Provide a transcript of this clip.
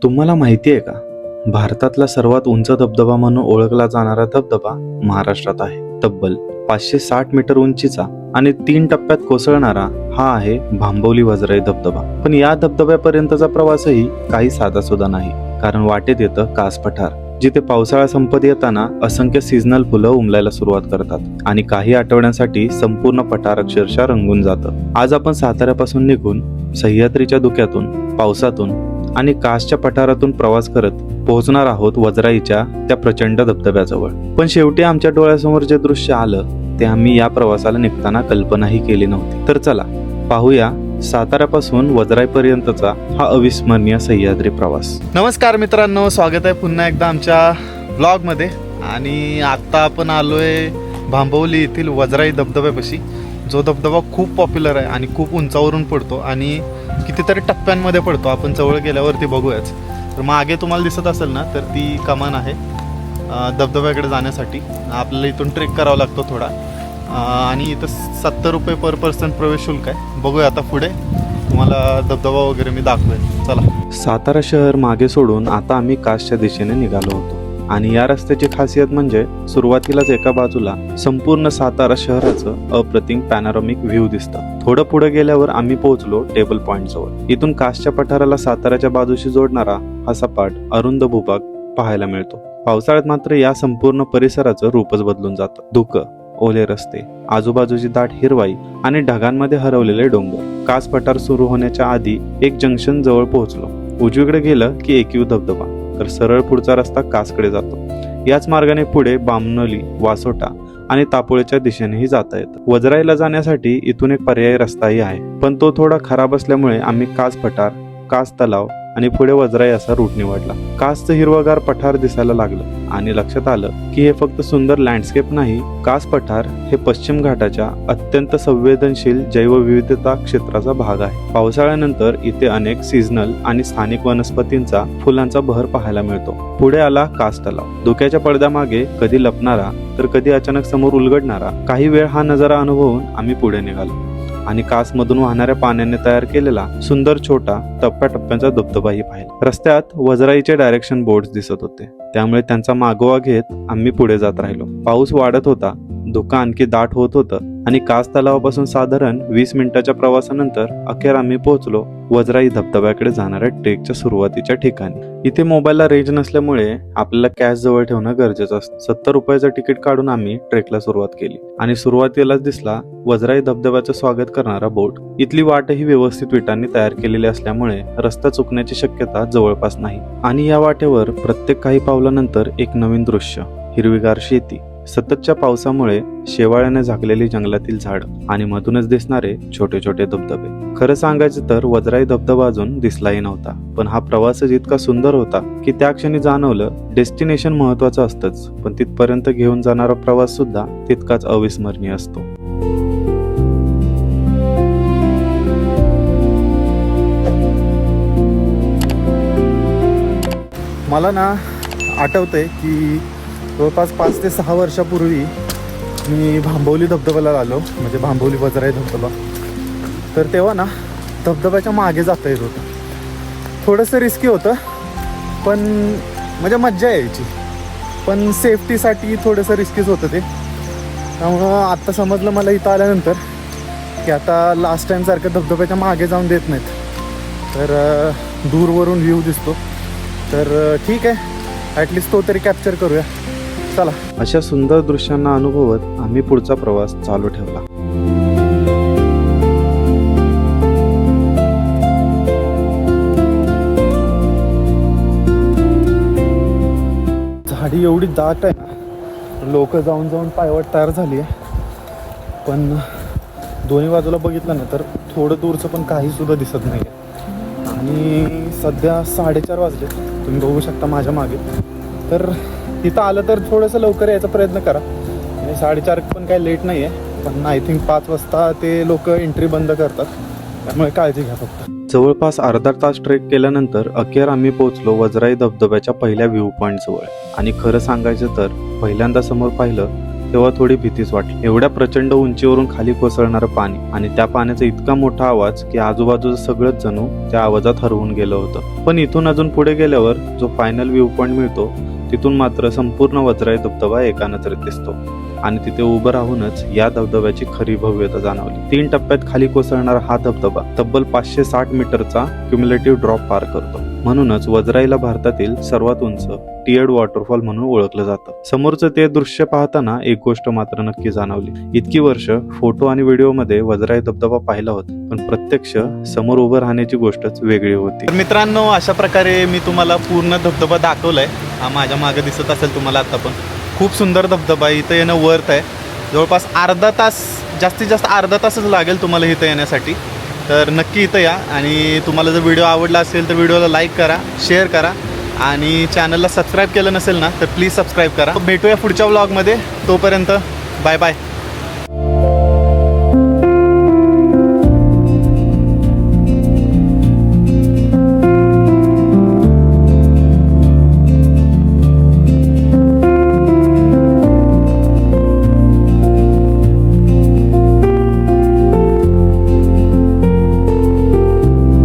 तुम्हाला माहिती आहे का, भारतातला सर्वात उंच धबधबा म्हणून ओळखला जाणारा धबधबा महाराष्ट्रात आहे. तब्बल 560 मीटर उंचीचा आणि 3 टप्प्यात कोसळणारा हा आहे भांबवली वजराई धबधबा. पण या धबधब्यापर्यंतचा प्रवासही काही साधा सुद्धा नाही, कारण वाटेत येतं कास पठार, जिथे पावसाळा संपत येताना असंख्य सीझनल फुलं उमलायला सुरुवात करतात आणि काही आठवड्यांसाठी संपूर्ण पठार अक्षरशः रंगून जातं. आज आपण साताऱ्यापासून निघून सह्याद्रीच्या धुक्यातून, पावसातून आणि कासच्या पठारातून प्रवास करत पोहोचणार आहोत वजराईच्या त्या प्रचंड धबधब्याजवळ. पण शेवटी आमच्या डोळ्यासमोर जे दृश्य आलं ते आम्ही या प्रवासाला निघताना कल्पनाही केली नव्हती. तर चला पाहूया साताऱ्यापासून वजराईपर्यंतचा हा अविस्मरणीय सह्याद्री प्रवास. नमस्कार मित्रांनो, स्वागत आहे पुन्हा एकदा आमच्या ब्लॉगमध्ये. आणि आत्ता आपण आलोय भांबवली येथील वजराई धबधब्यापाशी, जो धबधबा खूप पॉप्युलर आहे आणि खूप उंचावरून पडतो आणि कितीतरी टप्प्यांमध्ये पडतो. आपण जवळ गेल्यावरती बघूयाच. तर मागे तुम्हाला दिसत असेल ना, तर ती कमान आहे धबधब्याकडे जाण्यासाठी. आपल्याला इथून ट्रेक करावा लागतो थोडा, आणि इथं 70 रुपये पर पर्सन प्रवेश शुल्क आहे. बघूया आता पुढे तुम्हाला धबधबा वगैरे मी दाखवेन. चला. सातारा शहर मागे सोडून आता आम्ही कासच्या दिशेने निघालो होतो. आणि या रस्त्याची खासियत म्हणजे सुरुवातीलाच एका बाजूला संपूर्ण सातारा शहराचं अप्रतिम पॅनोरामिक व्ह्यू दिसतं. थोडं पुढे गेल्यावर आम्ही पोहोचलो टेबल पॉइंट जवळ. इथून कासच्या पठाराला साताऱ्याच्या बाजूशी जोडणारा हा सपाट अरुंद भूभाग पाहायला मिळतो. पावसाळ्यात मात्र या संपूर्ण परिसराचं रूपच बदलून जातं. धुकं, ओले रस्ते, आजूबाजूची दाट हिरवाई आणि ढगांमध्ये हरवलेले डोंगर. कास पठार सुरू होण्याच्या आधी एक जंक्शन जवळ पोहोचलो. उजवीकडे गेलं की एकयू धबधबा, तर सरळ पुढचा रस्ता कासकडे जातो. याच मार्गाने पुढे बामणोली, वासोटा आणि तापोळेच्या दिशेनेही जाता येतं. वजराईला जाण्यासाठी इथून एक पर्यायी रस्ताही आहे, पण तो थोडा खराब असल्यामुळे आम्ही कास पठार, कास तलाव आणि पुढे वजराई असा रूट निवडला. कासचं हिरवगार पठार दिसायला लागलं आणि लक्षात आलं की हे फक्त सुंदर लँडस्केप नाही, कास पठार हे पश्चिम घाटाच्या अत्यंत संवेदनशील जैवविविधता क्षेत्राचा भाग आहे. पावसाळ्यानंतर इथे अनेक सीझनल आणि स्थानिक वनस्पतींचा, फुलांचा बहर पाहायला मिळतो. पुढे आला कास तलाव. धुक्याच्या पडद्यामागे कधी लपणारा तर कधी अचानक समोर उलगडणारा. काही वेळ हा नजारा अनुभवून आम्ही पुढे निघालो आणि कासमधून वाहणाऱ्या पाण्याने तयार केलेला सुंदर छोटा टप्प्याटप्प्यांचा धबधबाही पाहिला. रस्त्यात वजराईचे डायरेक्शन बोर्ड्स दिसत होते, त्यामुळे त्यांचा मागोवा घेत आम्ही पुढे जात राहिलो. पाऊस वाढत होता, धुकं आणखी दाट होत होतं आणि कास तलावापासून साधारण 20 मिनिटाच्या प्रवासानंतर अखेर आम्ही पोहोचलो वजराई धबधब्याकडे जाणाऱ्या ट्रेकच्या सुरुवातीच्या ठिकाणी. इथे मोबाईलला रेंज नसल्यामुळे आपल्याला कॅश जवळ ठेवणं गरजेचं असतं. 70 रुपयाचं तिकीट काढून आम्ही ट्रेकला सुरुवात केली आणि सुरुवातीलाच दिसला वजराई धबधब्याचं स्वागत करणारा बोट. इथली वाटही व्यवस्थित विटांनी तयार केलेली असल्यामुळे रस्ता चुकण्याची शक्यता जवळपास नाही. आणि या वाटेवर प्रत्येक काही पावलानंतर एक नवीन दृश्य, हिरवीगार शेती, सततच्या पावसामुळे शेवाळ्याने झाकलेली जंगलातील झाड आणि मधूनच दिसणारे छोटे छोटे धबधबे. खरं सांगायचं तर वजराई धबधबा अजून दिसलाही नव्हता, पण हा प्रवासच इतका सुंदर होता की त्या क्षणी जाणवलं डेस्टिनेशन महत्वाचं असतंच, पण तिथपर्यंत घेऊन जाणारा प्रवास सुद्धा तितकाच अविस्मरणीय असतो. मला ना आठवतंय की जवळपास 5 ते 6 वर्षापूर्वी मी भांबवली धबधब्याला आलो, म्हणजे भांबवली वजराई धबधबा. तर तेव्हा ना धबधब्याच्या मागे जाता येत होतं. थोडंसं रिस्की होतं, पण म्हणजे मज्जा यायची, पण सेफ्टीसाठी थोडंसं रिस्कीच होतं ते. त्यामुळं आत्ता समजलं मला इथं आल्यानंतर की आता लास्ट टाईमसारखं धबधब्याच्या मागे जाऊन देत नाहीत, तर दूरवरून व्ह्यू दिसतो. तर ठीक आहे, ॲटलिस्ट तो तरी कॅप्चर करूया. चला. अशा सुंदर दृश्यांना अनुभवत आम्ही पुढचा प्रवास चालू ठेवला. झाडी एवढी दाट आहे ना, लोक जाऊन जाऊन पायवाट तयार झाली आहे. पण दोन्ही बाजूला बघितलं ना तर थोडं दूरचं पण काही सुद्धा दिसत नाही. आणि सध्या 4:30 वाजले, तुम्ही बघू शकता माझ्या मागे. तर इथं आलं तर थोडंसं लवकर यायचा प्रयत्न करा. आणि 4:30 पण काही लेट नाही आहे, पण आय थिंक 5 वाजता ते लोक एंट्री बंद करतात, त्यामुळे काळजी घ्या फक्त. जवळपास अर्धा तास ट्रेक केल्यानंतर अखेर आम्ही पोहोचलो वजराई धबधब्याच्या पहिल्या व्ह्यू पॉईंट जवळ. आणि खरं सांगायचं तर पहिल्यांदा समोर पाहिलं तेव्हा थोडी भीतीच वाटली. एवढ्या प्रचंड उंचीवरून खाली कोसळणारं पाणी आणि त्या पाण्याचा इतका मोठा आवाज की आजूबाजूचं सगळंच जणू त्या आवाजात हरवून गेलं होतं. पण इथून अजून पुढे गेल्यावर जो फायनल व्ह्यू पॉइंट मिळतो तिथून मात्र संपूर्ण वज्राई धबधबा एका नजरेत दिसतो आणि तिथे उभं राहूनच या धबधब्याची खरी भव्यता जाणवली. 3 टप्प्यात खाली कोसळणारा हा धबधबा तब्बल 560 मीटरचा क्युम्युलेटिव्ह ड्रॉप पार करतो. म्हणूनच वज्राईला भारतातील सर्वात उंच टियर्ड वॉटरफॉल म्हणून ओळखलं जातं. समोरचं ते दृश्य पाहताना एक गोष्ट मात्र नक्की जाणवली. इतकी वर्ष फोटो आणि व्हिडिओमध्ये वज्राई धबधबा पाहिला होता, पण प्रत्यक्ष समोर उभं राहण्याची गोष्टच वेगळी होती. मित्रांनो, अशा प्रकारे मी तुम्हाला पूर्ण धबधबा दाखवलाय. हा माझ्या मागे दिसत असेल तुम्हाला आता पण. खूप सुंदर धबधबा आहे. इथं येणं वर्थ आहे. जवळपास अर्धा तास, जास्तीत जास्त अर्धा तासच लागेल तुम्हाला इथं येण्यासाठी. तर नक्की इथं या आणि तुम्हाला जर व्हिडिओ आवडला असेल तर व्हिडिओला लाईक करा, शेअर करा आणि चॅनलला सबस्क्राईब केलं नसेल ना तर प्लीज सबस्क्राईब करा. भेटूया पुढच्या व्लॉगमध्ये. तोपर्यंत बाय बाय.